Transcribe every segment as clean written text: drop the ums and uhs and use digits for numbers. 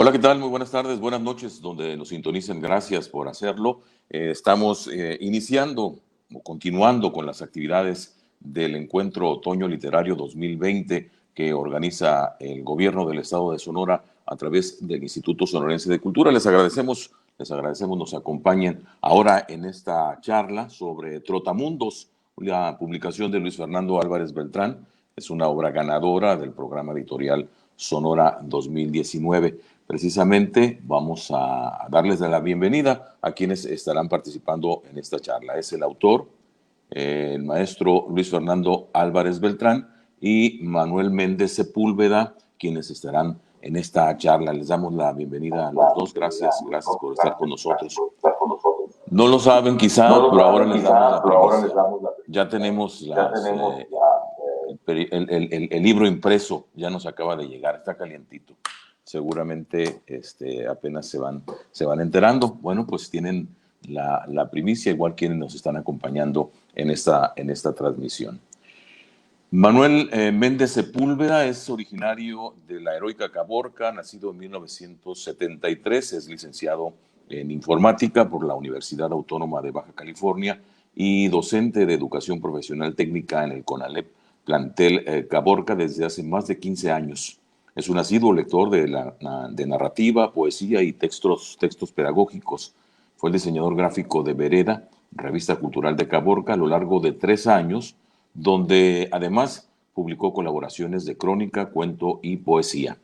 Hola, ¿qué tal? Muy buenas tardes, buenas noches, donde nos sintonicen. Gracias por hacerlo. Estamos iniciando o continuando con las actividades del Encuentro Otoño Literario 2020 que organiza el gobierno del estado de Sonora a través del Instituto Sonorense de Cultura. Les agradecemos, nos acompañen ahora en esta charla sobre Trotamundos, la publicación de Luis Fernando Álvarez Beltrán. Es una obra ganadora del programa editorial Sonora 2019. Precisamente vamos a darles la bienvenida a quienes estarán participando en esta charla. Es el autor, el maestro Luis Fernando Álvarez Beltrán y Manuel Méndez Sepúlveda, quienes estarán en esta charla. Les damos la bienvenida a los dos. Gracias por estar con nosotros. No lo saben quizá, pero ahora les damos la primicia. Ya tenemos el libro impreso, ya nos acaba de llegar, está calientito. Seguramente apenas se van enterando. Bueno, pues tienen la primicia, igual quienes nos están acompañando en esta transmisión. Manuel Méndez Sepúlveda es originario de la heroica Caborca, nacido en 1973, es licenciado en informática por la Universidad Autónoma de Baja California y docente de educación profesional técnica en el CONALEP plantel Caborca desde hace más de 15 años. Es un asiduo lector de narrativa, poesía y textos pedagógicos. Fue el diseñador gráfico de Vereda, revista cultural de Caborca, a lo largo de 3 años, donde además publicó colaboraciones de crónica, cuento y poesía.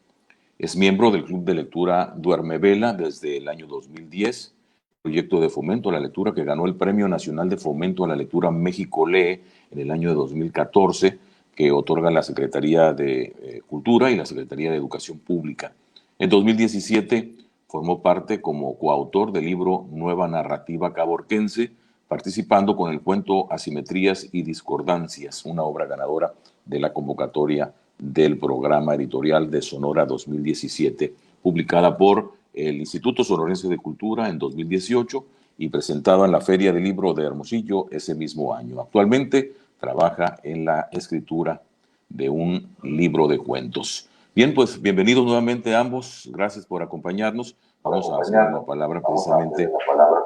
Es miembro del Club de Lectura Duerme Vela desde el año 2010, proyecto de fomento a la lectura que ganó el Premio Nacional de Fomento a la Lectura México Lee en el año de 2014, que otorga la Secretaría de Cultura y la Secretaría de Educación Pública. En 2017 formó parte como coautor del libro Nueva Narrativa Caborquense, participando con el cuento Asimetrías y Discordancias, una obra ganadora de la convocatoria del programa editorial de Sonora 2017, publicada por el Instituto Sonorense de Cultura en 2018 y presentada en la Feria del Libro de Hermosillo ese mismo año. Actualmente trabaja en la escritura de un libro de cuentos. Bien, pues bienvenidos nuevamente a ambos. Gracias por acompañarnos. Vamos a hacer la palabra precisamente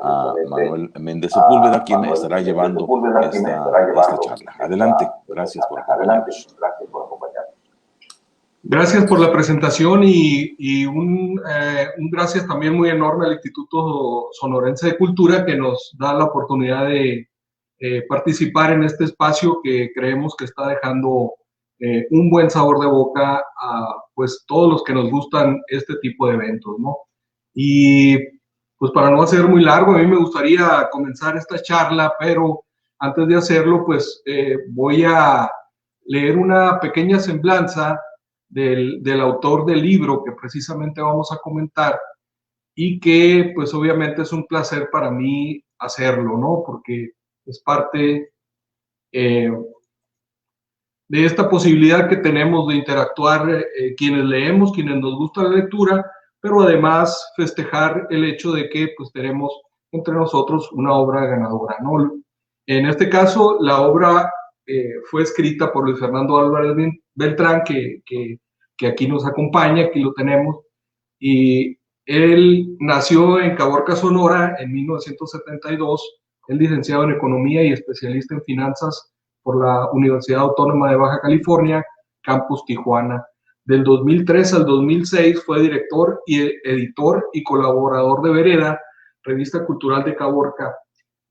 a Manuel Méndez Sepúlveda, quien estará llevando esta charla. Adelante. Gracias por acompañarnos. Gracias por la presentación y un gracias también muy enorme al Instituto Sonorense de Cultura, que nos da la oportunidad de participar en este espacio que creemos que está dejando un buen sabor de boca a pues todos los que nos gustan este tipo de eventos, ¿no? Y pues para no hacer muy largo, a mí me gustaría comenzar esta charla, pero antes de hacerlo, pues voy a leer una pequeña semblanza del autor del libro que precisamente vamos a comentar y que pues obviamente es un placer para mí hacerlo, ¿no? Porque es parte de esta posibilidad que tenemos de interactuar quienes leemos, quienes nos gusta la lectura, pero además festejar el hecho de que pues tenemos entre nosotros una obra ganadora, ¿no? En este caso, la obra fue escrita por Luis Fernando Álvarez Beltrán, que aquí nos acompaña, aquí lo tenemos, y él nació en Caborca, Sonora, en 1972, es licenciado en Economía y especialista en Finanzas por la Universidad Autónoma de Baja California, Campus Tijuana. Del 2003 al 2006 fue director y editor y colaborador de Vereda, revista cultural de Caborca.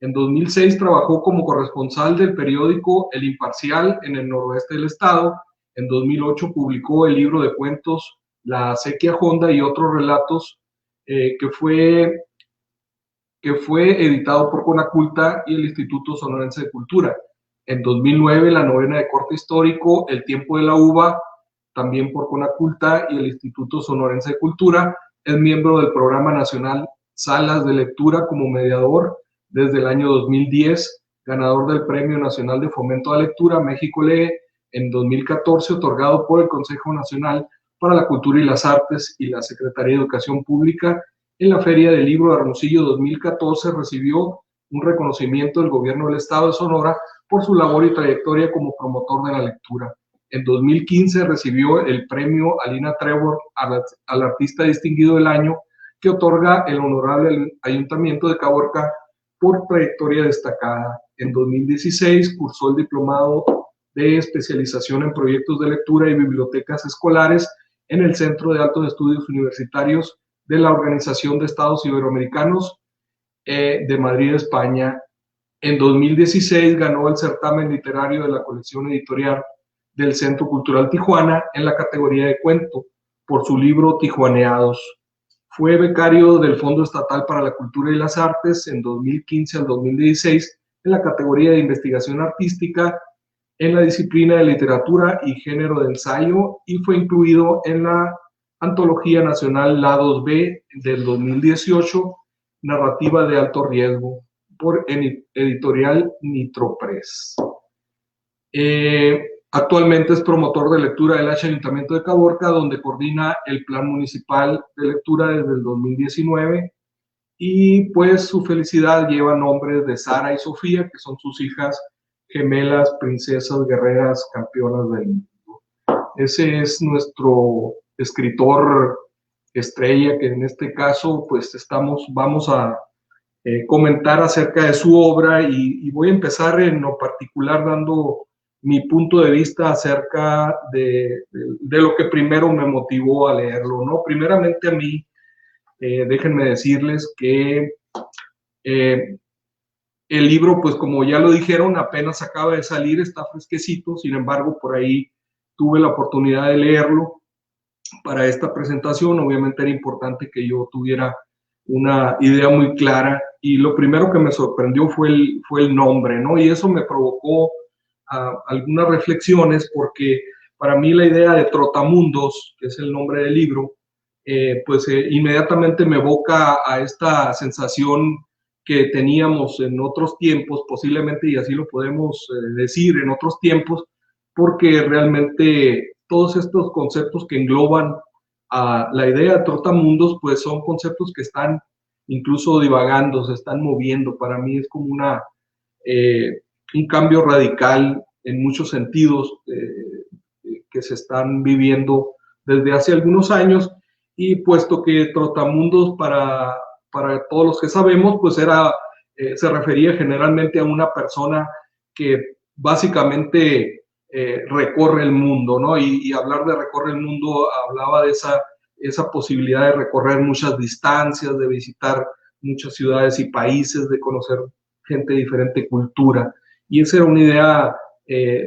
En 2006 trabajó como corresponsal del periódico El Imparcial en el noroeste del estado. En 2008 publicó el libro de cuentos La Acequia Honda y otros relatos, que fue editado por Conaculta y el Instituto Sonorense de Cultura. En 2009, la novela de corte histórico El Tiempo de la Uva, también por Conaculta y el Instituto Sonorense de Cultura. Es miembro del Programa Nacional Salas de Lectura como mediador desde el año 2010, ganador del Premio Nacional de Fomento a la Lectura México Lee en 2014, otorgado por el Consejo Nacional para la Cultura y las Artes y la Secretaría de Educación Pública. En la Feria del Libro de Hermosillo 2014 recibió un reconocimiento del Gobierno del Estado de Sonora por su labor y trayectoria como promotor de la lectura. En 2015 recibió el premio Alina Trevor al artista distinguido del año que otorga el honorable Ayuntamiento de Caborca por trayectoria destacada. En 2016 cursó el diplomado de especialización en proyectos de lectura y bibliotecas escolares en el Centro de Altos Estudios Universitarios de la Organización de Estados Iberoamericanos de Madrid, España. En 2016 ganó el certamen literario de la colección editorial del Centro Cultural Tijuana en la categoría de cuento por su libro Tijuaneados. Fue becario del Fondo Estatal para la Cultura y las Artes en 2015 al 2016 en la categoría de investigación artística en la disciplina de literatura y género de ensayo y fue incluido en la Antología Nacional Lados B del 2018, narrativa de alto riesgo, por editorial Nitropress. Actualmente es promotor de lectura del Ayuntamiento de Caborca, donde coordina el Plan Municipal de Lectura desde el 2019 y pues su felicidad lleva nombres de Sara y Sofía, que son sus hijas gemelas, princesas, guerreras, campeonas del mundo. Ese es nuestro escritor estrella, que en este caso pues vamos a comentar acerca de su obra y voy a empezar en lo particular dando mi punto de vista acerca de lo que primero me motivó a leerlo, ¿no? Primeramente a mí, déjenme decirles que el libro, pues como ya lo dijeron, apenas acaba de salir, está fresquecito, sin embargo, por ahí tuve la oportunidad de leerlo para esta presentación. Obviamente era importante que yo tuviera una idea muy clara y lo primero que me sorprendió fue el nombre, ¿no? Y eso me provocó algunas reflexiones porque para mí la idea de Trotamundos, que es el nombre del libro, inmediatamente me evoca a esta sensación que teníamos en otros tiempos, posiblemente, y así lo podemos decir, en otros tiempos, porque realmente todos estos conceptos que engloban a la idea de Trotamundos, pues son conceptos que están incluso divagando, se están moviendo. Para mí es como un cambio radical en muchos sentidos que se están viviendo desde hace algunos años, y puesto que Trotamundos para todos los que sabemos, pues se refería generalmente a una persona que básicamente recorre el mundo, ¿no? Y hablar de recorrer el mundo hablaba de esa posibilidad de recorrer muchas distancias, de visitar muchas ciudades y países, de conocer gente de diferente cultura. Y esa era una idea,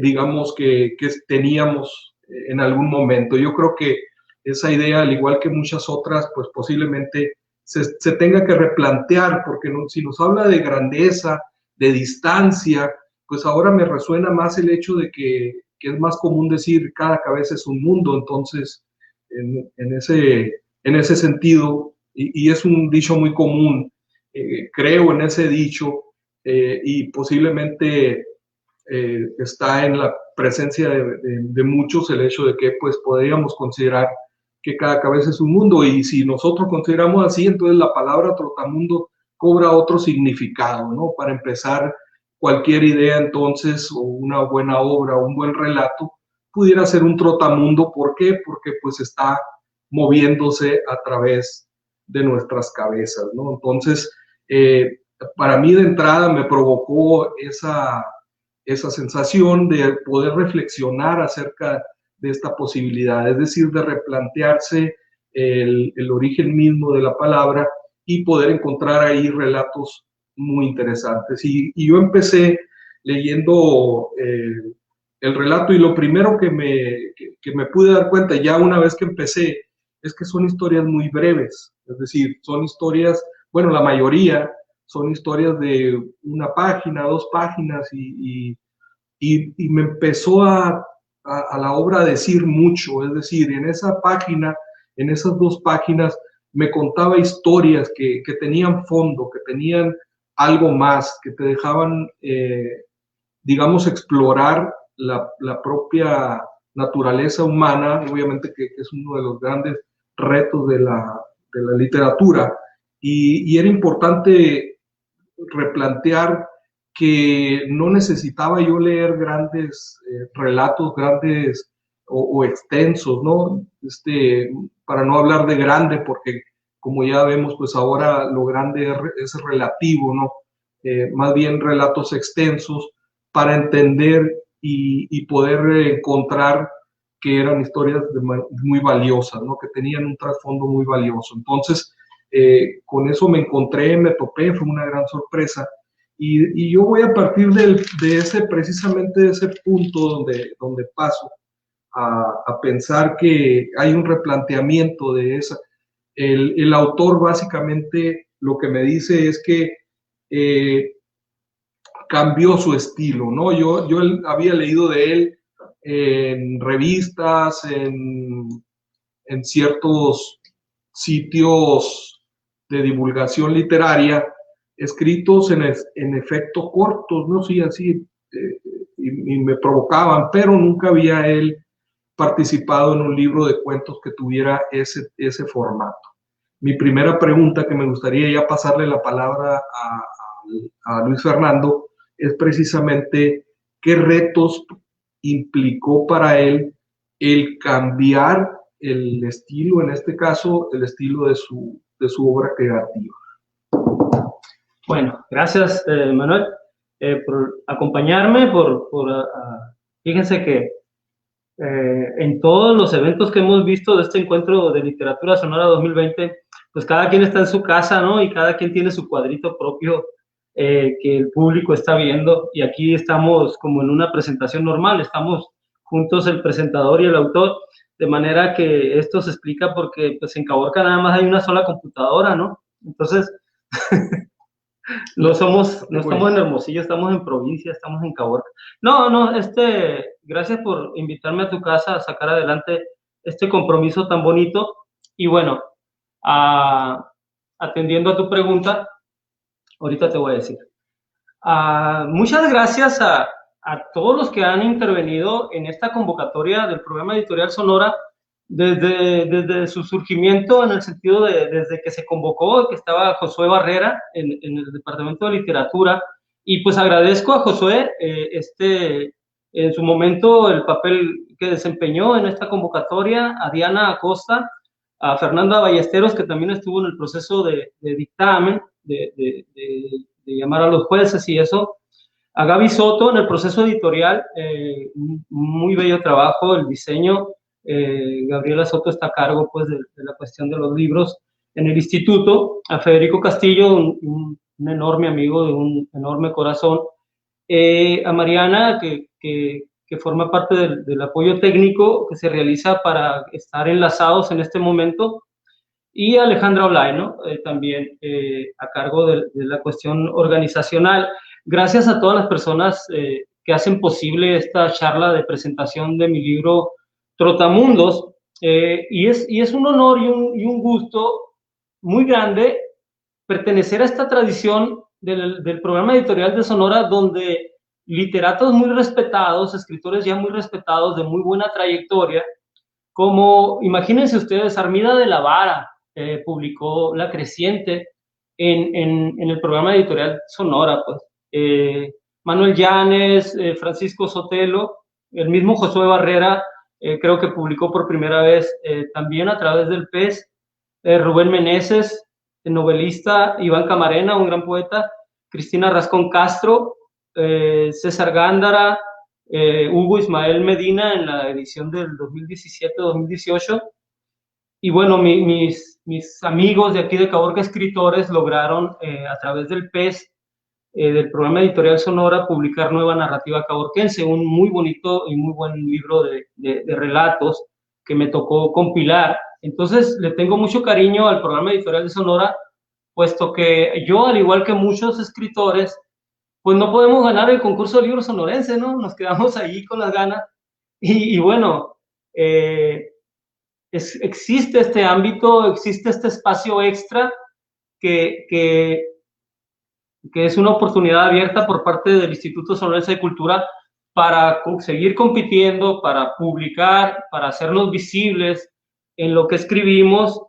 digamos, que teníamos en algún momento. Yo creo que esa idea, al igual que muchas otras, pues posiblemente se tenga que replantear, porque si nos habla de grandeza, de distancia, pues ahora me resuena más el hecho de que es más común decir cada cabeza es un mundo. Entonces, en ese sentido, y es un dicho muy común, creo en ese dicho, y posiblemente está en la presencia de muchos el hecho de que pues podríamos considerar que cada cabeza es un mundo, y si nosotros consideramos así, entonces la palabra trotamundo cobra otro significado, ¿no? Para empezar, cualquier idea entonces, o una buena obra, o un buen relato, pudiera ser un trotamundo. ¿Por qué? Porque pues está moviéndose a través de nuestras cabezas, ¿no? Entonces, para mí de entrada me provocó esa sensación de poder reflexionar acerca de esta posibilidad, es decir, de replantearse el origen mismo de la palabra y poder encontrar ahí relatos muy interesantes. Y yo empecé leyendo el relato, y lo primero que me pude dar cuenta ya una vez que empecé es que son historias muy breves, es decir, son historias, bueno, la mayoría son historias de una página, 2 páginas, y me empezó a la obra a decir mucho. Es decir, en esa página, en esas 2 páginas, me contaba historias que tenían fondo, que tenían algo más, que te dejaban, digamos, explorar la propia naturaleza humana, obviamente que es uno de los grandes retos de la literatura, y era importante replantear que no necesitaba yo leer grandes relatos, grandes o extensos, ¿no? Para no hablar de grande, porque como ya vemos, pues ahora lo grande es relativo, ¿no? Más bien relatos extensos para entender y poder encontrar que eran historias muy valiosas, ¿no? Que tenían un trasfondo muy valioso. Entonces, con eso me encontré, me topé, fue una gran sorpresa. Y yo voy a partir de ese, precisamente de ese punto donde paso a pensar que hay un replanteamiento de esa. El autor básicamente lo que me dice es que cambió su estilo, ¿no? Yo había leído de él en revistas, en ciertos sitios de divulgación literaria, escritos en efecto cortos, ¿no? Sí, así, y me provocaban, pero nunca había él participado en un libro de cuentos que tuviera ese formato. Mi primera pregunta, que me gustaría ya pasarle la palabra a Luis Fernando, es precisamente qué retos implicó para él el cambiar el estilo, en este caso, el estilo de su obra creativa. Bueno, gracias Manuel por acompañarme, fíjense que en todos los eventos que hemos visto de este encuentro de literatura sonora 2020, pues cada quien está en su casa, ¿no? Y cada quien tiene su cuadrito propio que el público está viendo, y aquí estamos como en una presentación normal, estamos juntos el presentador y el autor, de manera que esto se explica porque pues en Caborca nada más hay una sola computadora, ¿no? Entonces no estamos en Hermosillo, estamos en provincia, estamos en Caborca. No, gracias por invitarme a tu casa a sacar adelante este compromiso tan bonito. Y bueno, atendiendo a tu pregunta, ahorita te voy a decir. Muchas gracias a todos los que han intervenido en esta convocatoria del programa Editorial Sonora desde su surgimiento, en el sentido desde que se convocó, que estaba Josué Barrera en el Departamento de Literatura, y pues agradezco a Josué en su momento el papel que desempeñó en esta convocatoria, a Diana Acosta, a Fernanda Ballesteros, que también estuvo en el proceso de dictamen, de llamar a los jueces y eso, a Gaby Soto en el proceso editorial, un muy bello trabajo, el diseño. Gabriela Soto está a cargo pues de la cuestión de los libros en el instituto, a Federico Castillo, un enorme amigo de un enorme corazón, a Mariana, que forma parte del apoyo técnico que se realiza para estar enlazados en este momento, y a Alejandra Olay, ¿no? También a cargo de la cuestión organizacional. Gracias a todas las personas que hacen posible esta charla de presentación de mi libro Trotamundos, y es un honor y un gusto muy grande pertenecer a esta tradición del programa editorial de Sonora, donde literatos muy respetados, escritores ya muy respetados, de muy buena trayectoria, como, imagínense ustedes, Armida de la Vara publicó La Creciente en el programa editorial Sonora, pues. Manuel Llanes, Francisco Sotelo, el mismo Josué Barrera, creo que publicó por primera vez también a través del PES, Rubén Meneses, el novelista, Iván Camarena, un gran poeta, Cristina Rascón Castro, César Gándara, Hugo Ismael Medina en la edición del 2017-2018, y bueno, mis amigos de aquí de Caborca, escritores, lograron a través del PES, del programa editorial Sonora, publicar Nueva Narrativa Caborquense, un muy bonito y muy buen libro de relatos que me tocó compilar. Entonces le tengo mucho cariño al programa editorial de Sonora, puesto que yo, al igual que muchos escritores, pues no podemos ganar el concurso de libro sonorense, ¿no? Nos quedamos ahí con las ganas. Y bueno, existe este ámbito, existe este espacio extra que es una oportunidad abierta por parte del Instituto Sonorense de Cultura para seguir compitiendo, para publicar, para hacernos visibles en lo que escribimos,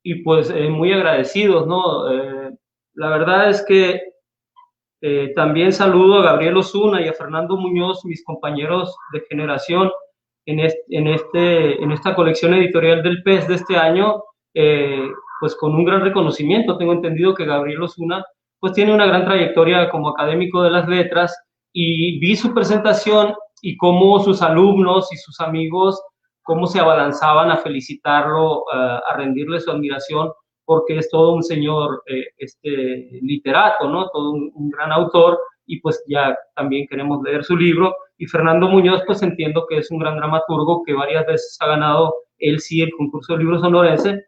y pues muy agradecidos, ¿no? La verdad es que También saludo a Gabriel Osuna y a Fernando Muñoz, mis compañeros de generación en esta colección editorial del PES de este año, pues con un gran reconocimiento. Tengo entendido que Gabriel Osuna pues tiene una gran trayectoria como académico de las letras, y vi su presentación y cómo sus alumnos y sus amigos, cómo se abalanzaban a felicitarlo, a rendirle su admiración, porque es todo un señor literato, ¿no? Todo un gran autor, y pues ya también queremos leer su libro. Y Fernando Muñoz, pues entiendo que es un gran dramaturgo que varias veces ha ganado, él sí, el concurso de libros sonorense,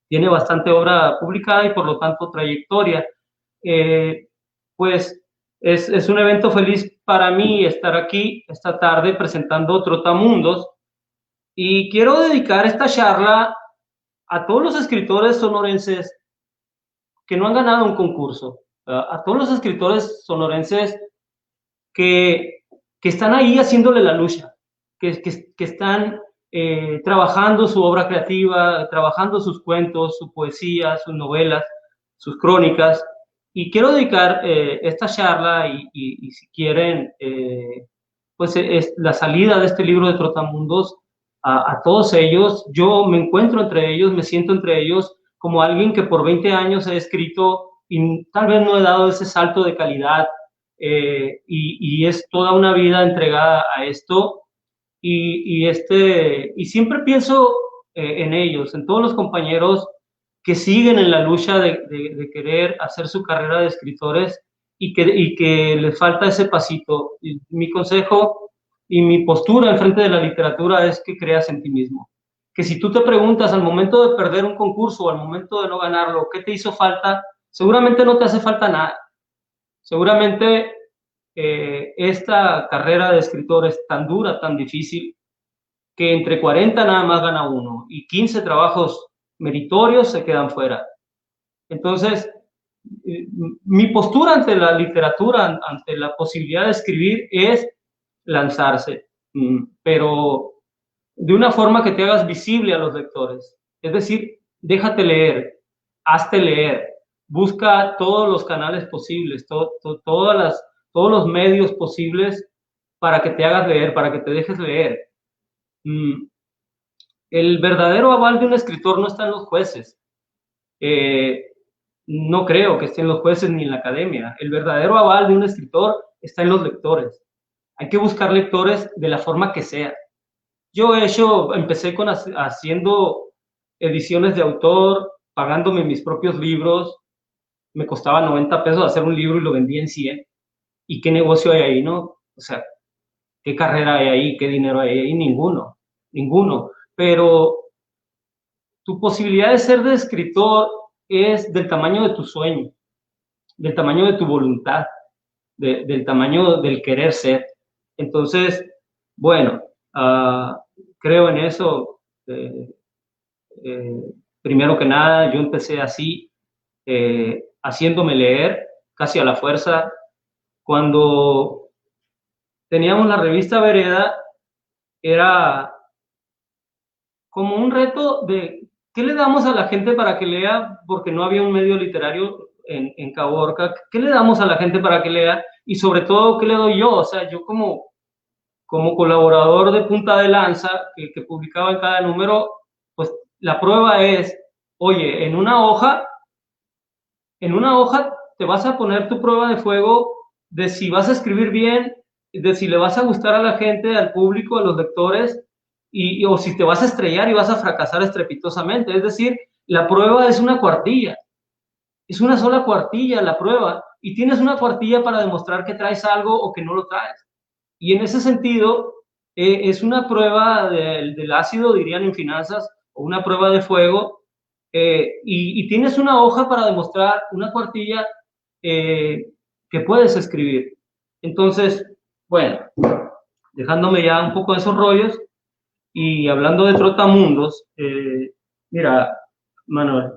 tiene bastante obra publicada y por lo tanto trayectoria. Pues es un evento feliz para mí estar aquí esta tarde presentando Trotamundos, y quiero dedicar esta charla a todos los escritores sonorenses que no han ganado un concurso, a todos los escritores sonorenses que están ahí haciéndole la lucha, que están trabajando su obra creativa, trabajando sus cuentos, su poesía, sus novelas, sus crónicas. Y quiero dedicar esta charla y si quieren, pues es la salida de este libro de Trotamundos a todos ellos. Yo me encuentro entre ellos, me siento entre ellos como alguien que por 20 años he escrito y tal vez no he dado ese salto de calidad, y es toda una vida entregada a esto, y siempre pienso en ellos, en todos los compañeros que siguen en la lucha de querer hacer su carrera de escritores y que les falta ese pasito. Y mi consejo y mi postura en frente de la literatura es que creas en ti mismo. Que si tú te preguntas al momento de perder un concurso o al momento de no ganarlo, ¿qué te hizo falta? Seguramente no te hace falta nada. Seguramente esta carrera de escritor es tan dura, tan difícil, que entre 40 nada más gana uno y 15 trabajos meritorios se quedan fuera. Entonces, mi postura ante la literatura, ante la posibilidad de escribir, es lanzarse, pero de una forma que te hagas visible a los lectores. Es decir, déjate leer, hazte leer, busca todos los canales posibles, todos los medios posibles para que te hagas leer, para que te dejes leer. El verdadero aval de un escritor no está en los jueces. No creo que esté en los jueces ni en la academia. El verdadero aval de un escritor está en los lectores. Hay que buscar lectores de la forma que sea. Yo empecé haciendo ediciones de autor, pagándome mis propios libros. Me costaba 90 pesos hacer un libro y lo vendí en 100. ¿Y qué negocio hay ahí, no? O sea, ¿qué carrera hay ahí? ¿Qué dinero hay ahí? Ninguno, ninguno. Pero tu posibilidad de ser de escritor es del tamaño de tu sueño, del tamaño de tu voluntad, del tamaño del querer ser. Entonces, bueno, creo en eso. Primero que nada, yo empecé así, haciéndome leer, casi a la fuerza. Cuando teníamos la revista Vereda, era como un reto de ¿qué le damos a la gente para que lea? Porque no había un medio literario en Caborca. ¿Qué le damos a la gente para que lea? Y sobre todo, ¿qué le doy yo? O sea, yo como colaborador de punta de lanza que publicaba en cada número, pues la prueba es, oye, en una hoja te vas a poner tu prueba de fuego de si vas a escribir bien, de si le vas a gustar a la gente, al público, a los lectores, o si te vas a estrellar y vas a fracasar estrepitosamente. Es decir, la prueba es una cuartilla, es una sola cuartilla la prueba, y tienes una cuartilla para demostrar que traes algo o que no lo traes. Y en ese sentido, es una prueba del ácido, dirían en finanzas, o una prueba de fuego, y tienes una hoja para demostrar, una cuartilla, que puedes escribir. Entonces, bueno, dejándome ya un poco de esos rollos, y hablando de Trotamundos, mira, Manuel,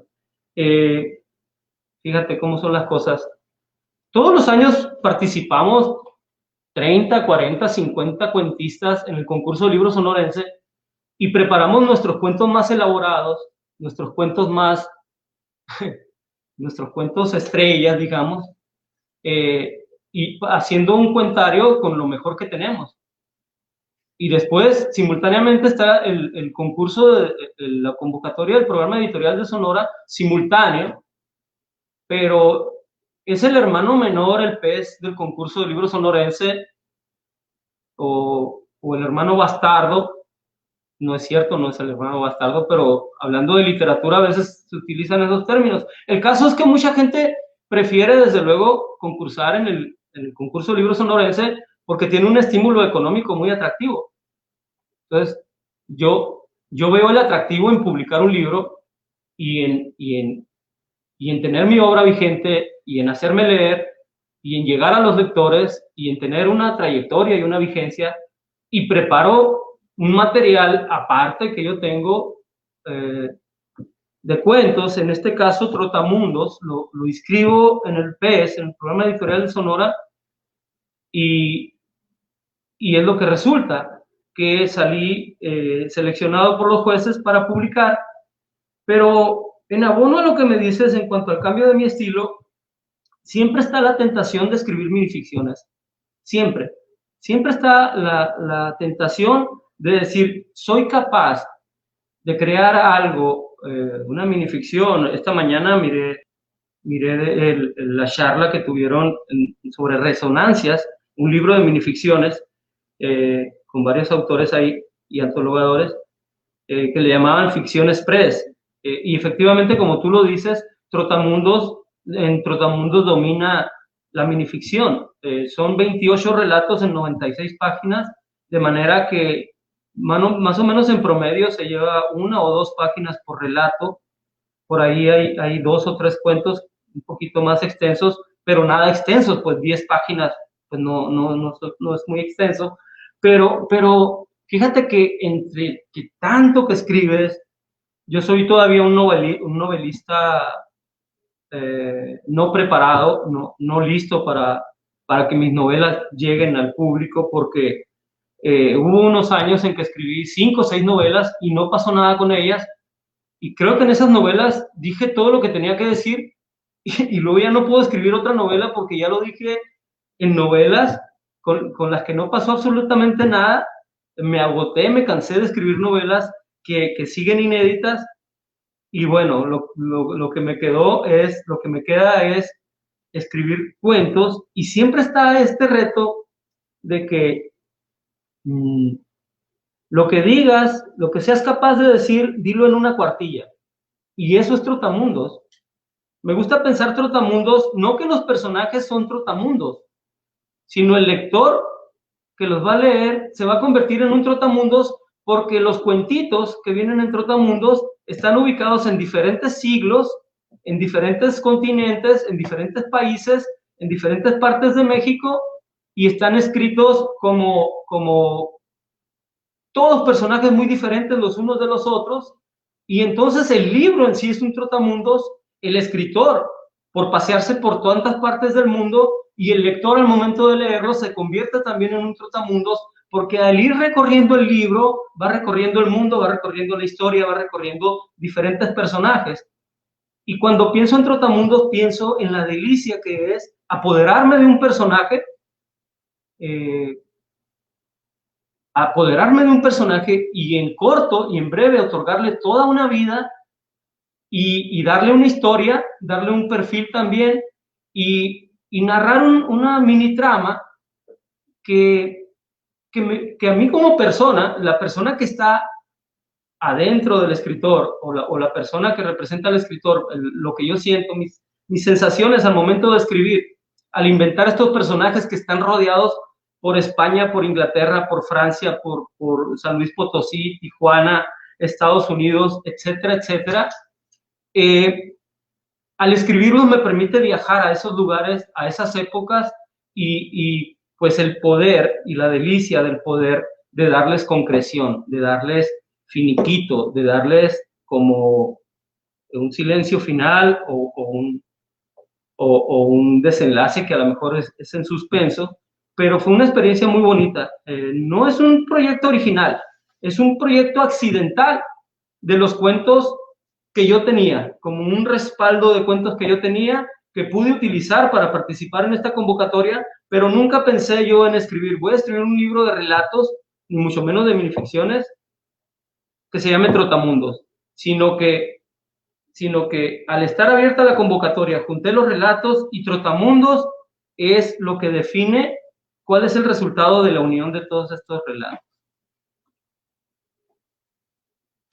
fíjate cómo son las cosas. Todos los años participamos 30, 40, 50 cuentistas en el concurso de libro sonorense y preparamos nuestros cuentos más elaborados, nuestros cuentos más, nuestros cuentos estrellas, digamos, y haciendo un cuentario con lo mejor que tenemos. Y después, simultáneamente, está el concurso, la convocatoria del programa editorial de Sonora, simultáneo, pero es el hermano menor, el pez del concurso del libro sonorense, o el hermano bastardo. No es cierto, no es el hermano bastardo, pero hablando de literatura a veces se utilizan esos términos. El caso es que mucha gente prefiere, desde luego, concursar en el concurso de libro sonorense porque tiene un estímulo económico muy atractivo. Entonces, yo veo el atractivo en publicar un libro y en tener mi obra vigente y en hacerme leer y en llegar a los lectores y en tener una trayectoria y una vigencia, y preparo un material aparte que yo tengo de cuentos, en este caso Trotamundos, lo inscribo en el PES, en el programa editorial de Sonora, y es lo que resulta, que salí seleccionado por los jueces para publicar, pero en abono a lo que me dices en cuanto al cambio de mi estilo, siempre está la tentación de escribir minificciones, siempre. Siempre está la tentación de decir, soy capaz de crear algo, una minificción. Esta mañana miré la charla que tuvieron sobre resonancias, un libro de minificciones con varios autores ahí y antologadores que le llamaban Ficción Express. Y efectivamente, como tú lo dices, en Trotamundos domina la minificción. Son 28 relatos en 96 páginas, de manera que más o menos en promedio se lleva 1 o 2 páginas por relato. Por ahí hay 2 o 3 cuentos un poquito más extensos, pero nada extensos, pues 10 páginas pues no es muy extenso. Pero fíjate que entre que tanto que escribes, yo soy todavía un novelista no preparado, no listo para que mis novelas lleguen al público, porque hubo unos años en que escribí 5 o 6 novelas y no pasó nada con ellas, y creo que en esas novelas dije todo lo que tenía que decir, y luego ya no puedo escribir otra novela porque ya lo dije en novelas con las que no pasó absolutamente nada. Me agoté, me cansé de escribir novelas que siguen inéditas, y bueno, lo que me queda es escribir cuentos, y siempre está este reto de que lo que digas, lo que seas capaz de decir, dilo en una cuartilla, y eso es Trotamundos. Me gusta pensar Trotamundos, no que los personajes son trotamundos, sino el lector que los va a leer se va a convertir en un trotamundos, porque los cuentitos que vienen en Trotamundos están ubicados en diferentes siglos, en diferentes continentes, en diferentes países, en diferentes partes de México, y están escritos como todos personajes muy diferentes los unos de los otros, y entonces el libro en sí es un trotamundos, el escritor, por pasearse por tantas partes del mundo, y el lector al momento de leerlo se convierte también en un trotamundos, porque al ir recorriendo el libro, va recorriendo el mundo, va recorriendo la historia, va recorriendo diferentes personajes. Y cuando pienso en Trotamundos, pienso en la delicia que es apoderarme de un personaje, y en corto y en breve otorgarle toda una vida y darle una historia, darle un perfil también, y narrar una mini trama que a mí como persona, la persona que está adentro del escritor, o la persona que representa al escritor, lo que yo siento, mis sensaciones al momento de escribir, al inventar estos personajes que están rodeados por España, por Inglaterra, por Francia, por San Luis Potosí, Tijuana, Estados Unidos, etcétera, etcétera. Al escribirlos me permite viajar a esos lugares, a esas épocas, y pues el poder y la delicia del poder de darles concreción, de darles finiquito, de darles como un silencio final o un desenlace que a lo mejor es en suspenso, pero fue una experiencia muy bonita. No es un proyecto original, es un proyecto accidental de los cuentos que yo tenía, como un respaldo de cuentos que yo tenía, que pude utilizar para participar en esta convocatoria, pero nunca pensé yo en escribir, voy a escribir un libro de relatos, ni mucho menos de minificciones, que se llame Trotamundos, sino que al estar abierta la convocatoria, junté los relatos y Trotamundos es lo que define cuál es el resultado de la unión de todos estos relatos.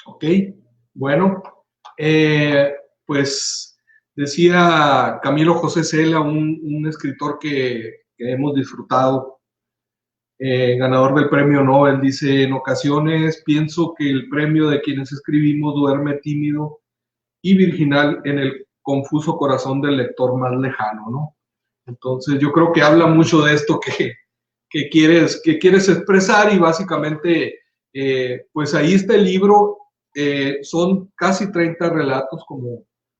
Ok, bueno, pues decía Camilo José Cela, un escritor que hemos disfrutado, ganador del premio Nobel, dice: en ocasiones pienso que el premio de quienes escribimos duerme tímido y virginal en el confuso corazón del lector más lejano, ¿no? Entonces yo creo que habla mucho de esto que quieres expresar, y básicamente pues ahí está el libro. Son casi 30 relatos,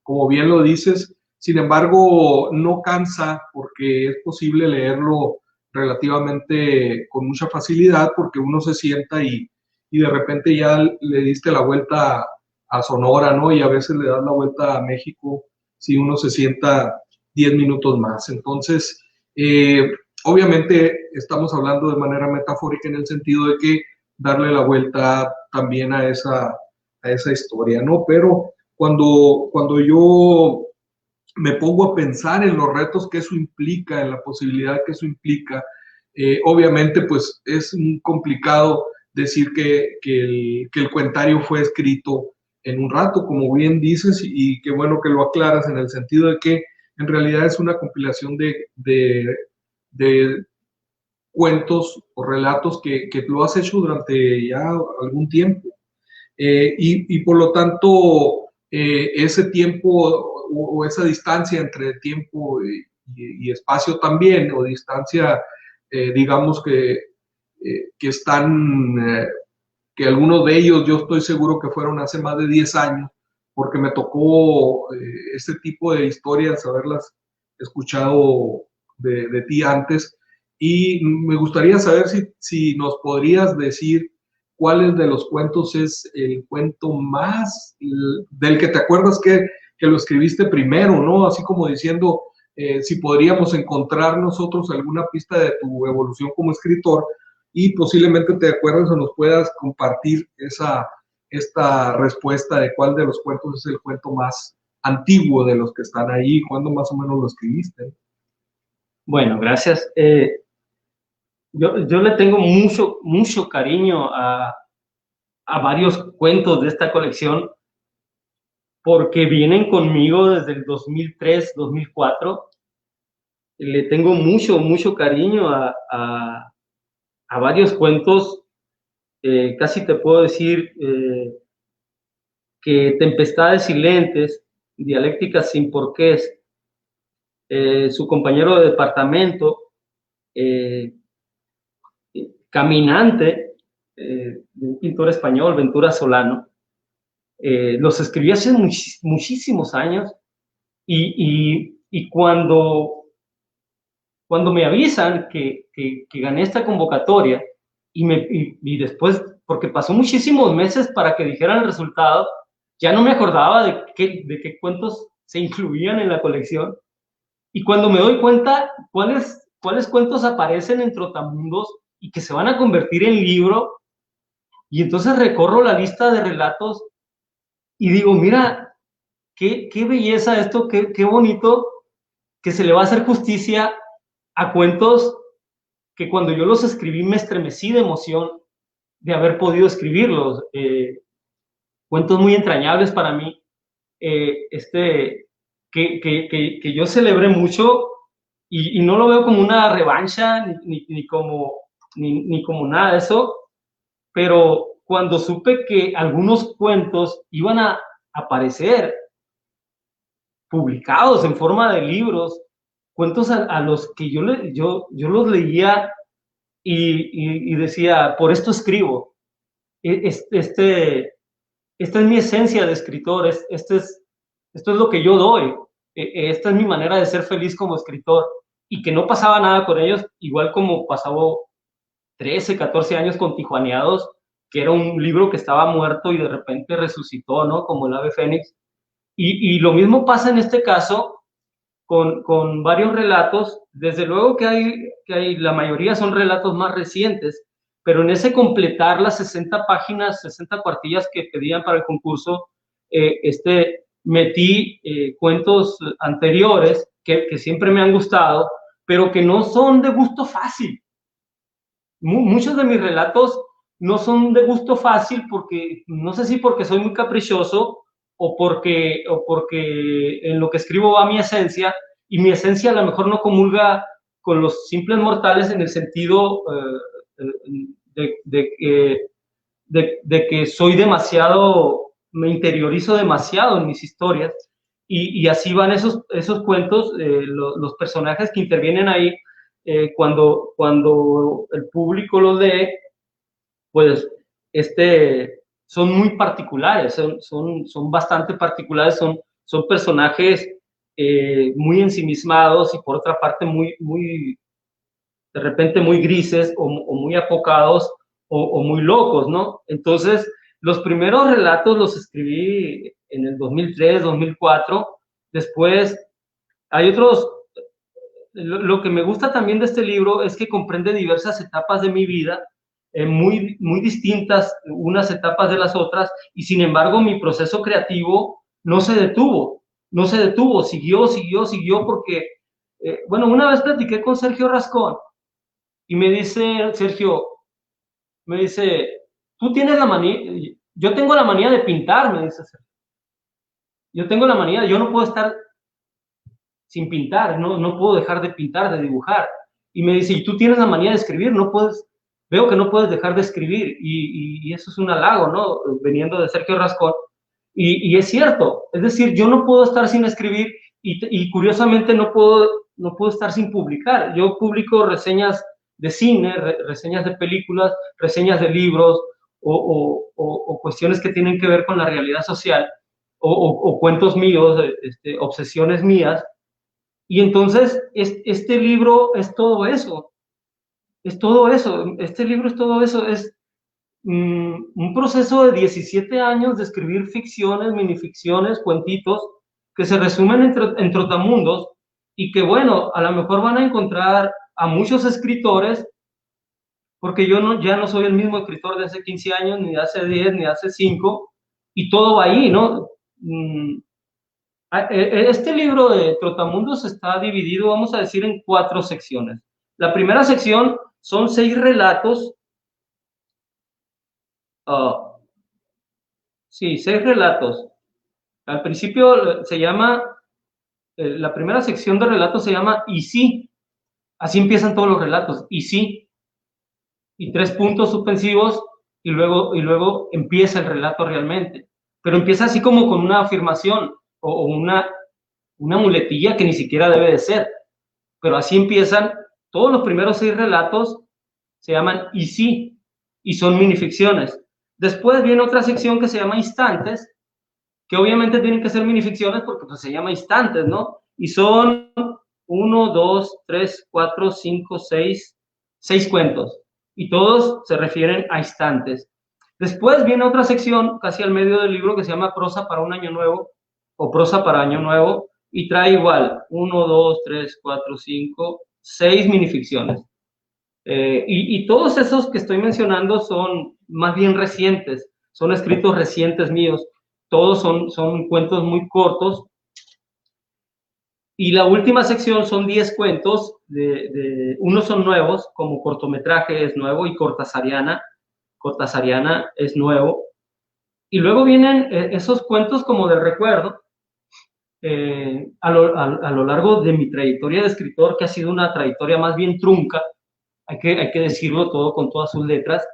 como bien lo dices. Sin embargo, no cansa, porque es posible leerlo relativamente con mucha facilidad, porque uno se sienta y de repente ya le diste la vuelta a Sonora, ¿no? Y a veces le das la vuelta a México si uno se sienta 10 minutos más. Entonces, obviamente estamos hablando de manera metafórica, en el sentido de que darle la vuelta también a esa historia, ¿no? Pero cuando yo me pongo a pensar en los retos que eso implica, en la posibilidad que eso implica, obviamente pues es complicado decir que el cuentario fue escrito en un rato, como bien dices, y qué bueno que lo aclaras, en el sentido de que en realidad es una compilación de cuentos o relatos que lo has hecho durante ya algún tiempo. Y por lo tanto, ese tiempo o esa distancia entre tiempo y espacio también, o distancia, digamos que están, que algunos de ellos yo estoy seguro que fueron hace más de 10 años, porque me tocó este tipo de historias, haberlas escuchado de ti antes, y me gustaría saber si nos podrías decir cuál de los cuentos es el cuento más, del que te acuerdas que lo escribiste primero, ¿no? Así como diciendo, si podríamos encontrar nosotros alguna pista de tu evolución como escritor, y posiblemente te acuerdas o nos puedas compartir esta respuesta de cuál de los cuentos es el cuento más antiguo de los que están ahí, cuándo más o menos lo escribiste. Bueno, gracias. Yo le tengo mucho cariño a varios cuentos de esta colección, porque vienen conmigo desde el 2003, 2004. Le tengo mucho cariño a varios cuentos. Casi te puedo decir que Tempestades Silentes, Dialécticas sin porqués, Su compañero de departamento, Caminante, de un pintor español, Ventura Solano. Los escribí hace muchísimos años, y cuando me avisan que gané esta convocatoria, y después, porque pasó muchísimos meses para que dijeran el resultado, ya no me acordaba de qué cuentos se incluían en la colección, y cuando me doy cuenta cuáles cuentos aparecen en Trotamundos y que se van a convertir en libro, y entonces recorro la lista de relatos y digo, mira, qué belleza esto, qué bonito, que se le va a hacer justicia a cuentos que cuando yo los escribí me estremecí de emoción de haber podido escribirlos. Cuentos muy entrañables para mí, que yo celebré mucho, y no lo veo como una revancha ni como nada de eso, pero cuando supe que algunos cuentos iban a aparecer publicados en forma de libros, cuentos a los que yo los leía y decía, por esto escribo. Esta es mi esencia de escritor, esto es lo que yo doy, esta es mi manera de ser feliz como escritor, y que no pasaba nada con ellos, igual como pasaba 13, 14 años con Tijuaneados, que era un libro que estaba muerto y de repente resucitó, ¿no? Como el ave fénix. Y lo mismo pasa en este caso con varios relatos. Desde luego que hay, la mayoría son relatos más recientes, pero en ese completar las 60 páginas, 60 cuartillas que pedían para el concurso, metí cuentos anteriores que siempre me han gustado, pero que no son de gusto fácil. Muchos de mis relatos no son de gusto fácil porque, no sé si porque soy muy caprichoso o porque en lo que escribo va mi esencia, y mi esencia a lo mejor no comulga con los simples mortales en el sentido de que soy demasiado, me interiorizo demasiado en mis historias, y así van esos cuentos, los personajes que intervienen ahí, cuando el público los lee, pues son muy particulares, son bastante particulares, son personajes muy ensimismados y por otra parte de repente muy grises o muy apocados o muy locos, ¿no? Entonces, los primeros relatos los escribí en el 2003, 2004, después hay otros. Lo que me gusta también de este libro es que comprende diversas etapas de mi vida, muy, muy distintas unas etapas de las otras, y sin embargo mi proceso creativo no se detuvo, siguió porque, bueno, una vez platiqué con Sergio Rascón y me dice, Sergio, tú tienes la manía, yo tengo la manía de pintar, me dice Sergio. Yo tengo la manía, yo no puedo estar sin pintar, no puedo dejar de pintar, de dibujar. Y me dice, y tú tienes la manía de escribir, veo que no puedes dejar de escribir, y eso es un halago, ¿no? Veniendo de Sergio Rascón. Y es cierto, es decir, yo no puedo estar sin escribir, y curiosamente no puedo estar sin publicar. Yo publico reseñas de cine, reseñas de películas, reseñas de libros, o cuestiones que tienen que ver con la realidad social, o cuentos míos, obsesiones mías. Y entonces, este libro es todo eso, este libro es todo eso, es un proceso de 17 años de escribir ficciones, minificciones, cuentitos, que se resumen en trotamundos, y que, bueno, a lo mejor van a encontrar a muchos escritores, porque yo ya no soy el mismo escritor de hace 15 años, ni de hace 10, ni de hace 5, y todo va ahí, ¿no? Este libro de Trotamundos está dividido, vamos a decir, en 4 secciones. La primera sección son 6 relatos. Sí, 6 relatos. Al principio se llama, la primera sección de relatos se llama Y sí. Así empiezan todos los relatos, y sí. Y 3 puntos suspensivos, y luego empieza el relato realmente. Pero empieza así como con una afirmación o una muletilla que ni siquiera debe de ser. Pero así empiezan todos los primeros 6 relatos, se llaman Y sí, y son minificciones. Después viene otra sección que se llama Instantes, que obviamente tienen que ser minificciones porque pues, se llama Instantes, ¿no? Y son 1, 2, 3, 4, 5, 6 cuentos. Y todos se refieren a instantes. Después viene otra sección, casi al medio del libro, que se llama Prosa para un año nuevo, o Prosa para año nuevo, y trae igual 1, 2, 3, 4, 5, 6 minificciones. Y todos esos que estoy mencionando son más bien recientes, son escritos recientes míos, todos son cuentos muy cortos. Y la última sección son 10 cuentos, unos son nuevos, como Cortometraje es nuevo y Cortasariana es nuevo. Y luego vienen esos cuentos como del recuerdo, a lo largo de mi trayectoria de escritor, que ha sido una trayectoria más bien trunca, hay que decirlo todo con todas sus letras,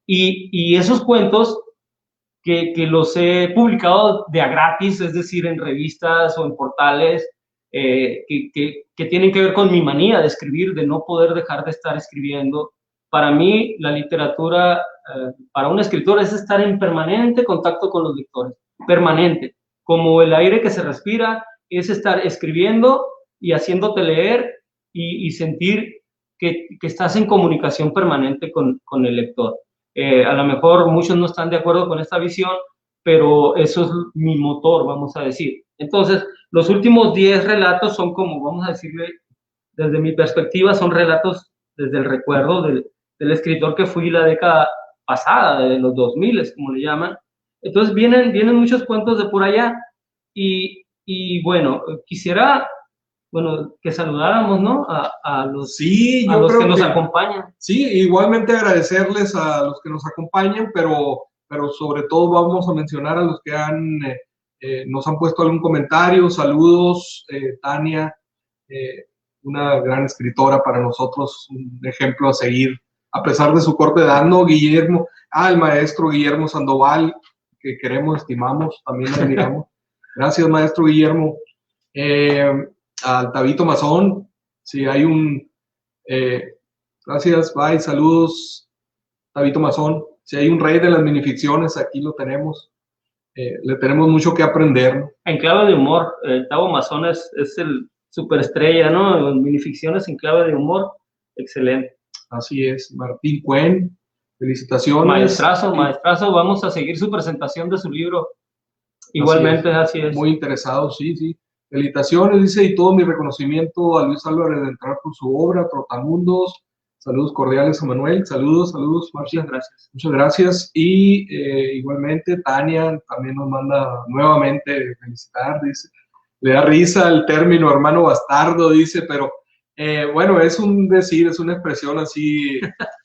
y esos cuentos que los he publicado de a gratis, es decir, en revistas o en portales, que tienen que ver con mi manía de escribir, de no poder dejar de estar escribiendo. Para mí, la literatura, para un escritor, es estar en permanente contacto con los lectores, permanente, como el aire que se respira, es estar escribiendo y haciéndote leer y sentir que estás en comunicación permanente con el lector. A lo mejor muchos no están de acuerdo con esta visión, pero eso es mi motor, vamos a decir. Entonces, los últimos 10 relatos son como, vamos a decirle, desde mi perspectiva, son relatos desde el recuerdo del escritor que fui la década pasada, de los 2000, como le llaman. Entonces, vienen muchos cuentos de por allá. Y bueno, quisiera, bueno, que saludáramos, ¿no? A los, Sí, a yo los creo que nos que acompañan. sí, igualmente agradecerles a los que nos acompañan, pero sobre todo vamos a mencionar a los que nos han puesto algún comentario. Saludos, Tania, eh, una gran escritora para nosotros, un ejemplo a seguir, a pesar de su corta edad, ¿no? Guillermo, el maestro Guillermo Sandoval, que queremos, estimamos, también admiramos. Gracias, maestro Guillermo. Eh, Al Tabito Mazón, si hay eh, gracias, bye, saludos, Tabito Mazón. Si hay un rey de las minificciones, aquí lo tenemos. Le tenemos mucho que aprender, ¿no? En clave de humor, Tavo Mazón es el superestrella, ¿no? En minificciones en clave de humor, excelente. Así es, Martín Cuen, felicitaciones. Maestrazo, maestrazo, vamos a seguir su presentación de su libro. Igualmente, así es. Muy interesado, sí, sí. Felicitaciones, dice, y todo mi reconocimiento a Luis Álvarez de entrar por su obra, Trotamundos. Saludos cordiales a Manuel. Saludos, Marcia. Muchas gracias. Muchas gracias. Y igualmente, Tania también nos manda nuevamente felicitar, dice. Le da risa el término hermano bastardo, dice, pero bueno, es un decir, es una expresión así,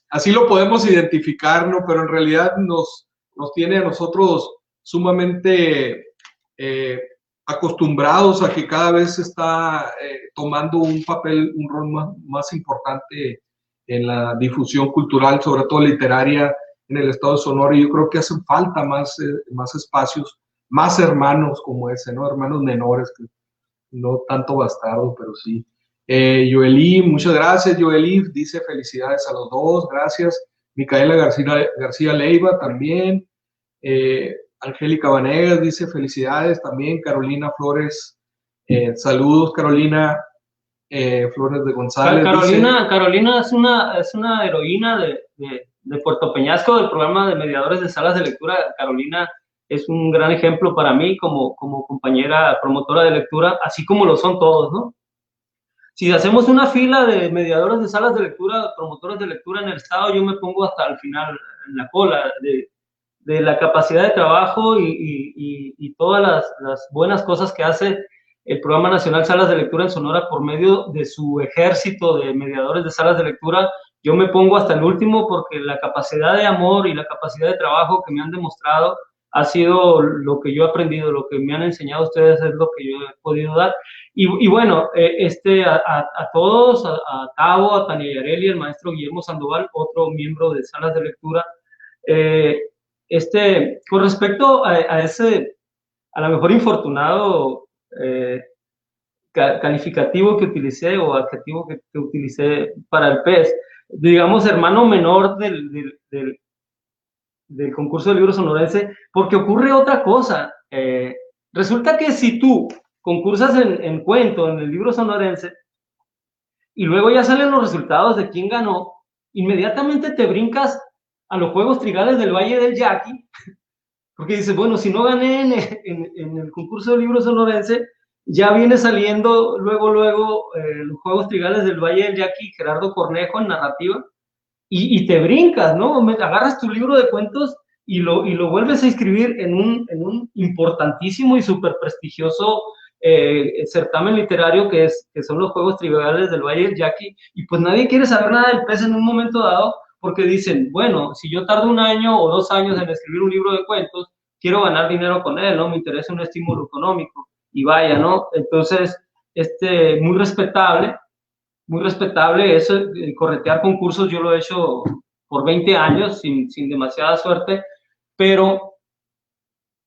así lo podemos identificar, ¿no? Pero en realidad nos tiene a nosotros sumamente acostumbrados a que cada vez se está tomando un papel, un rol más importante en la difusión cultural, sobre todo literaria, en el estado de Sonora. Y yo creo que hacen falta más espacios, más hermanos como ese, ¿no? Hermanos menores, que no tanto bastardo, pero sí. Joelí, muchas gracias, Joelí, dice felicidades a los dos, gracias. Micaela García Leiva también. Angélica Vanegas dice felicidades también. Carolina Flores, saludos, Carolina Flores de González. Carolina es una heroína de Puerto Peñasco, del programa de mediadores de salas de lectura. Carolina es un gran ejemplo para mí como compañera promotora de lectura, así como lo son todos, ¿no? Si hacemos una fila de mediadores de salas de lectura, promotores de lectura en el estado, yo me pongo hasta el final, en la cola, de la capacidad de trabajo y todas las buenas cosas que hace el Programa Nacional Salas de Lectura en Sonora por medio de su ejército de mediadores de salas de lectura. Yo me pongo hasta el último porque la capacidad de amor y la capacidad de trabajo que me han demostrado ha sido lo que yo he aprendido, lo que me han enseñado ustedes es lo que yo he podido dar. Y bueno, a todos, a Tavo, a Tania Yareli, el maestro Guillermo Sandoval, otro miembro de salas de lectura, con respecto a ese, a lo mejor infortunado calificativo que utilicé o adjetivo que utilicé para el PES, digamos hermano menor del concurso de libro sonorense, porque ocurre otra cosa. Resulta que si tú concursas en cuento, en el libro sonorense, y luego ya salen los resultados de quién ganó, inmediatamente te brincas a los Juegos Trigales del Valle del Yaqui, porque dices, bueno, si no gané en el concurso de libro sonorense, ya viene saliendo luego los Juegos Trigales del Valle del Yaqui, Gerardo Cornejo en narrativa, y te brincas, ¿no? Agarras tu libro de cuentos y lo vuelves a inscribir en un importantísimo y súper prestigioso certamen literario que son los Juegos Trigales del Valle del Yaqui, y pues nadie quiere saber nada del pez en un momento dado, porque dicen, bueno, si yo tardo 1 año o 2 años en escribir un libro de cuentos, quiero ganar dinero con él, ¿no? Me interesa un estímulo económico, y vaya, ¿no? Entonces, muy respetable eso, corretear concursos, yo lo he hecho por 20 años sin demasiada suerte, pero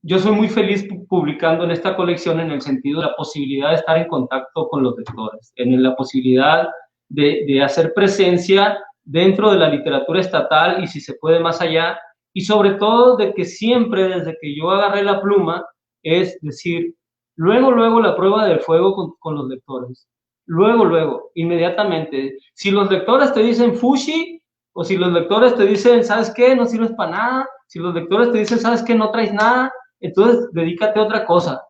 yo soy muy feliz publicando en esta colección en el sentido de la posibilidad de estar en contacto con los lectores, en la posibilidad de hacer presencia dentro de la literatura estatal y si se puede más allá, y sobre todo de que siempre desde que yo agarré la pluma, es decir, luego la prueba del fuego con los lectores. Luego, inmediatamente. Si los lectores te dicen fushi, o si los lectores te dicen, ¿sabes qué? No sirves para nada. Si los lectores te dicen, ¿sabes qué? No traes nada. Entonces, dedícate a otra cosa.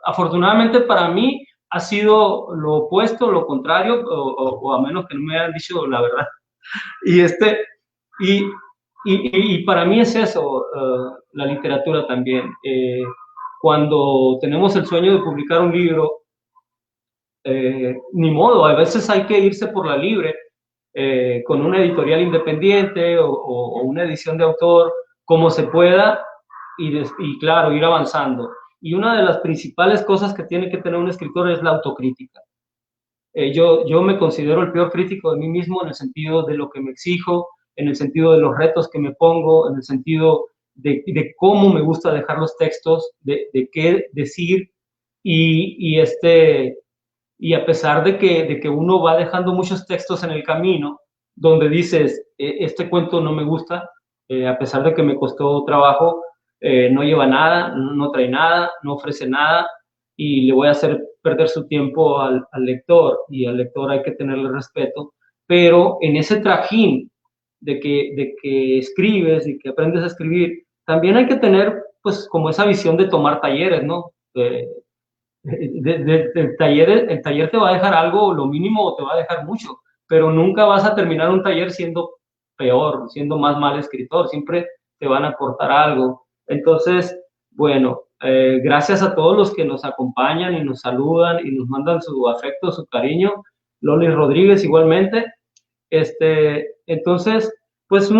afortunadamente para mí ha sido lo opuesto, lo contrario, o a menos que no me hayan dicho la verdad. Y, y para mí es eso, la literatura también. Cuando tenemos el sueño de publicar un libro, ni modo, a veces hay que irse por la libre, con una editorial independiente o una edición de autor, como se pueda, y claro, ir avanzando. Y una de las principales cosas que tiene que tener un escritor es la autocrítica. Yo me considero el peor crítico de mí mismo en el sentido de lo que me exijo, en el sentido de los retos que me pongo, en el sentido de cómo me gusta dejar los textos, de qué decir, y y a pesar de que uno va dejando muchos textos en el camino, donde dices, este cuento no me gusta, a pesar de que me costó trabajo, no lleva nada, no trae nada, no ofrece nada, y le voy a hacer perder su tiempo al lector, y al lector hay que tenerle respeto, pero en ese trajín de que escribes y que aprendes a escribir, también hay que tener, pues, como esa visión de tomar talleres, ¿no? El taller te va a dejar algo, lo mínimo, o te va a dejar mucho, pero nunca vas a terminar un taller siendo peor, siendo más mal escritor, siempre te van a aportar algo. Entonces, bueno, gracias a todos los que nos acompañan y nos saludan y nos mandan su afecto, su cariño. Loli Rodríguez igualmente. Entonces, pues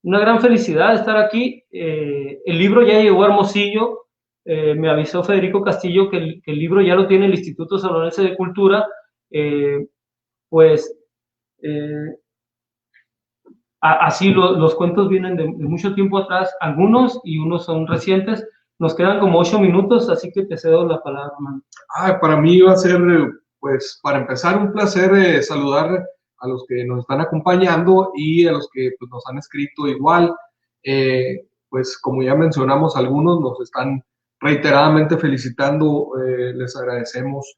una gran felicidad de estar aquí. El libro ya llegó a Hermosillo. Me avisó Federico Castillo que el libro ya lo tiene el Instituto Sonorense de Cultura. Pues así los cuentos vienen de mucho tiempo atrás, algunos y unos son recientes. Nos quedan como 8 minutos, así que te cedo la palabra, man. Para mí va a ser, pues, para empezar, un placer saludar a los que nos están acompañando y a los que pues, nos han escrito igual. Pues como ya mencionamos, algunos nos están reiteradamente felicitando. Les agradecemos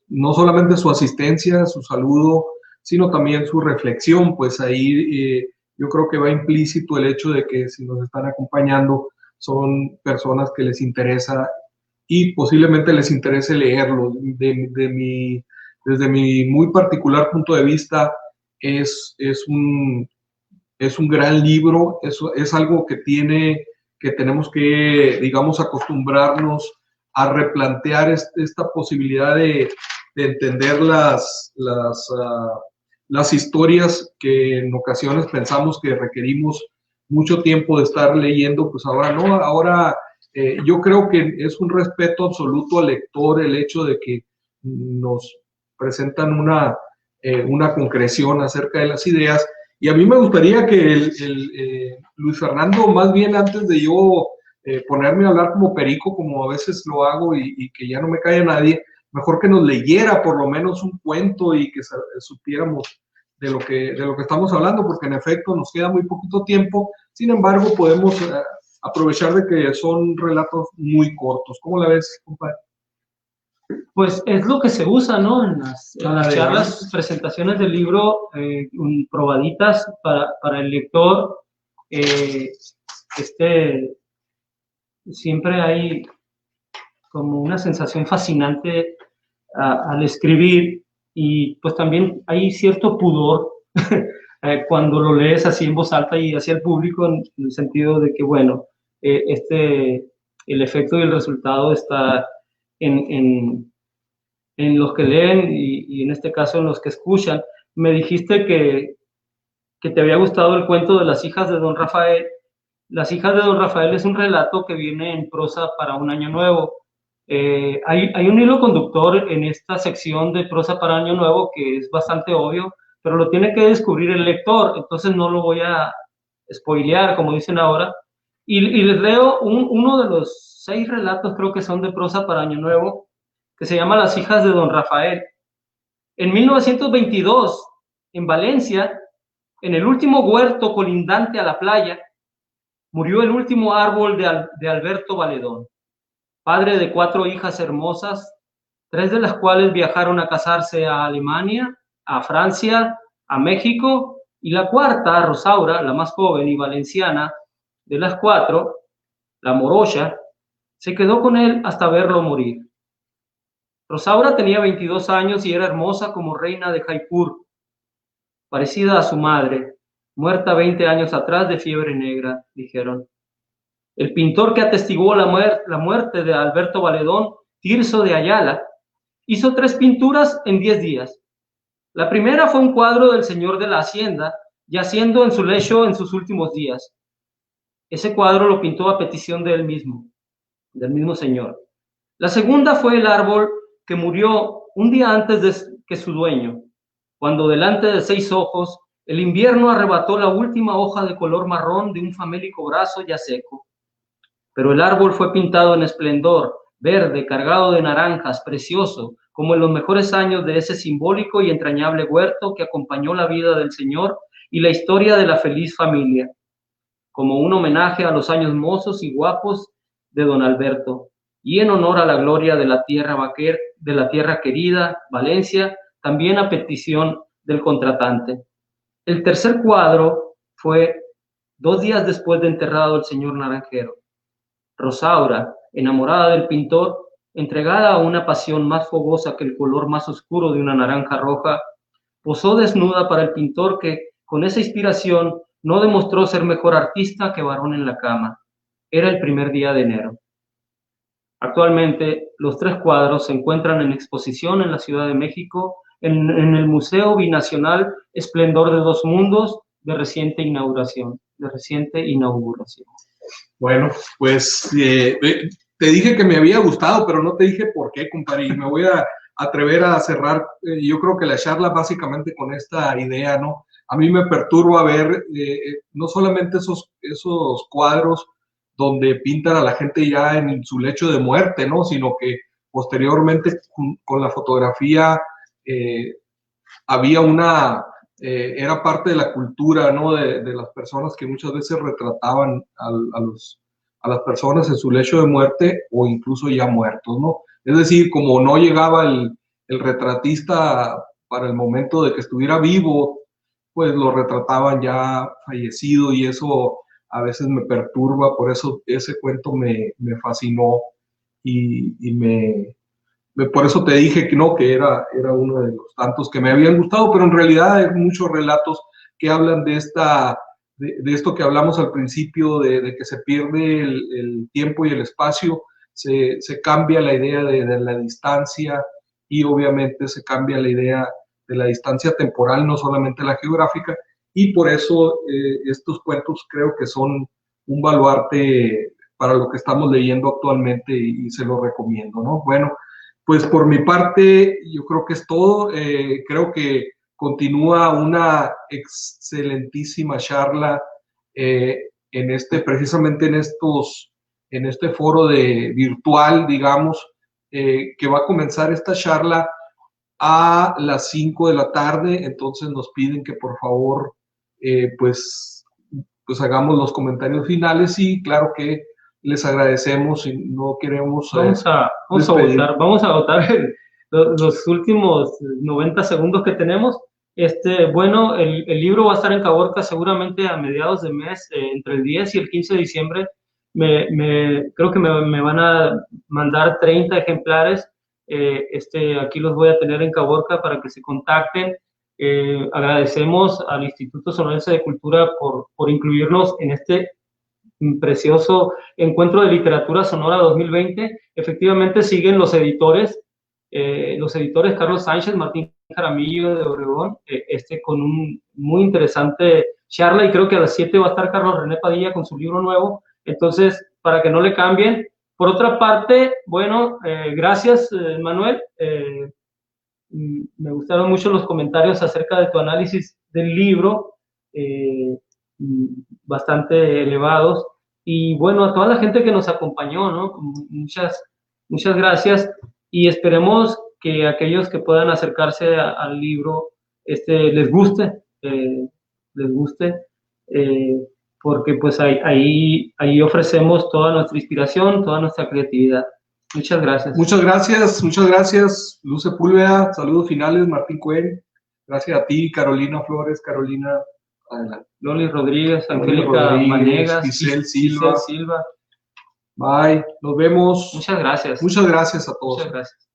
no solamente su asistencia, su saludo, sino también su reflexión. Pues ahí yo creo que va implícito el hecho de que si nos están acompañando son personas que les interesa y posiblemente les interese leerlo. Desde mi muy particular punto de vista, es un gran libro, es algo que tenemos que, digamos, acostumbrarnos a replantear esta posibilidad de entender las historias que en ocasiones pensamos que requerimos mucho tiempo de estar leyendo, pues ahora no, ahora yo creo que es un respeto absoluto al lector el hecho de que nos presentan una concreción acerca de las ideas. Y a mí me gustaría que Luis Fernando, más bien antes de yo ponerme a hablar como perico, como a veces lo hago y que ya no me cae nadie, mejor que nos leyera por lo menos un cuento y que supiéramos de lo que estamos hablando, porque en efecto nos queda muy poquito tiempo. Sin embargo, podemos aprovechar de que son relatos muy cortos. ¿Cómo la ves, compadre? Pues es lo que se usa, ¿no? En las charlas, presentaciones del libro, probaditas para el lector. Siempre hay como una sensación fascinante al escribir, y pues también hay cierto pudor cuando lo lees así en voz alta y hacia el público, en el sentido de que, bueno, el efecto y el resultado está en los que leen y en este caso en los que escuchan. Me dijiste que te había gustado el cuento de Las hijas de Don Rafael. Las hijas de Don Rafael es un relato que viene en prosa para un año nuevo. Hay un hilo conductor en esta sección de prosa para año nuevo que es bastante obvio, pero lo tiene que descubrir el lector, entonces no lo voy a spoilear, como dicen ahora. Y les leo uno de los 6 relatos, creo que son de prosa para año nuevo, que se llama Las hijas de Don Rafael. En 1922, en Valencia, en el último huerto colindante a la playa, murió el último árbol de Alberto Valedón, padre de 4 hijas hermosas, 3 de las cuales viajaron a casarse a Alemania, a Francia, a México, y la cuarta, Rosaura, la más joven y valenciana de las 4, la morocha, Se quedó con él hasta verlo morir. Rosaura tenía 22 años y era hermosa como reina de Jaipur, parecida a su madre, muerta 20 años atrás de fiebre negra, dijeron. El pintor que atestiguó la muerte de Alberto Valedón, Tirso de Ayala, hizo 3 pinturas en 10 días. La primera fue un cuadro del señor de la hacienda, yaciendo en su lecho en sus últimos días. Ese cuadro lo pintó a petición de él mismo, del mismo señor. La segunda fue el árbol que murió un día antes que su dueño, cuando delante de 6 ojos el invierno arrebató la última hoja de color marrón de un famélico brazo ya seco. Pero el árbol fue pintado en esplendor, verde, cargado de naranjas, precioso, como en los mejores años de ese simbólico y entrañable huerto que acompañó la vida del Señor y la historia de la feliz familia, como un homenaje a los años mozos y guapos de don Alberto, y en honor a la gloria de la tierra querida, Valencia, también a petición del contratante. El tercer cuadro fue 2 días después de enterrado el señor Naranjero. Rosaura, enamorada del pintor, entregada a una pasión más fogosa que el color más oscuro de una naranja roja, posó desnuda para el pintor que, con esa inspiración, no demostró ser mejor artista que varón en la cama. Era el primer día de enero. Actualmente, los 3 cuadros se encuentran en exposición en la Ciudad de México, en el Museo Binacional Esplendor de 2 Mundos, de reciente inauguración. Bueno, pues te dije que me había gustado, pero no te dije por qué, compadre, y me voy a atrever a cerrar, yo creo que la charla básicamente con esta idea, ¿no? A mí me perturba ver no solamente esos cuadros donde pintan a la gente ya en su lecho de muerte, ¿no? Sino que posteriormente con la fotografía había era parte de la cultura, ¿no? De las personas que muchas veces retrataban a las personas en su lecho de muerte o incluso ya muertos, ¿no? Es decir, como no llegaba el retratista para el momento de que estuviera vivo, pues lo retrataban ya fallecido y eso a veces me perturba, por eso ese cuento me fascinó y por eso te dije que no, que era uno de los tantos que me habían gustado, pero en realidad hay muchos relatos que hablan de esto que hablamos al principio, de que se pierde el tiempo y el espacio, se cambia la idea de la distancia y obviamente se cambia la idea de la distancia temporal, no solamente la geográfica, y por eso estos cuentos creo que son un baluarte para lo que estamos leyendo actualmente y se lo recomiendo, ¿no? Bueno, pues por mi parte yo creo que es todo, creo que continúa una excelentísima charla precisamente en este foro virtual, digamos, que va a comenzar esta charla a las 5 de la tarde, entonces nos piden que por favor pues hagamos los comentarios finales y claro que les agradecemos y no queremos vamos a votar los últimos 90 segundos que tenemos. Bueno, el libro va a estar en Caborca seguramente a mediados de mes, entre el 10 y el 15 de diciembre. Creo que me van a mandar 30 ejemplares. Aquí los voy a tener en Caborca para que se contacten. Agradecemos al Instituto Sonorense de Cultura por incluirnos en este precioso encuentro de literatura sonora 2020. Efectivamente siguen los editores Carlos Sánchez, Martín Jaramillo de Obregón, con un muy interesante charla, y creo que a las 7 va a estar Carlos René Padilla con su libro nuevo, entonces para que no le cambien. Por otra parte, bueno, gracias Manuel, me gustaron mucho los comentarios acerca de tu análisis del libro, bastante elevados, y bueno, a toda la gente que nos acompañó, ¿no? Muchas gracias, y esperemos que aquellos que puedan acercarse al libro les guste, porque pues ahí ofrecemos toda nuestra inspiración, toda nuestra creatividad. Muchas gracias. Muchas gracias, Luz Sepúlveda. Saludos finales, Martín Cuen. Gracias a ti, Carolina Flores, Carolina, adelante. Loli Rodríguez, Angélica Manegas, Giselle Silva. Bye, nos vemos. Muchas gracias. Muchas gracias a todos. Muchas gracias.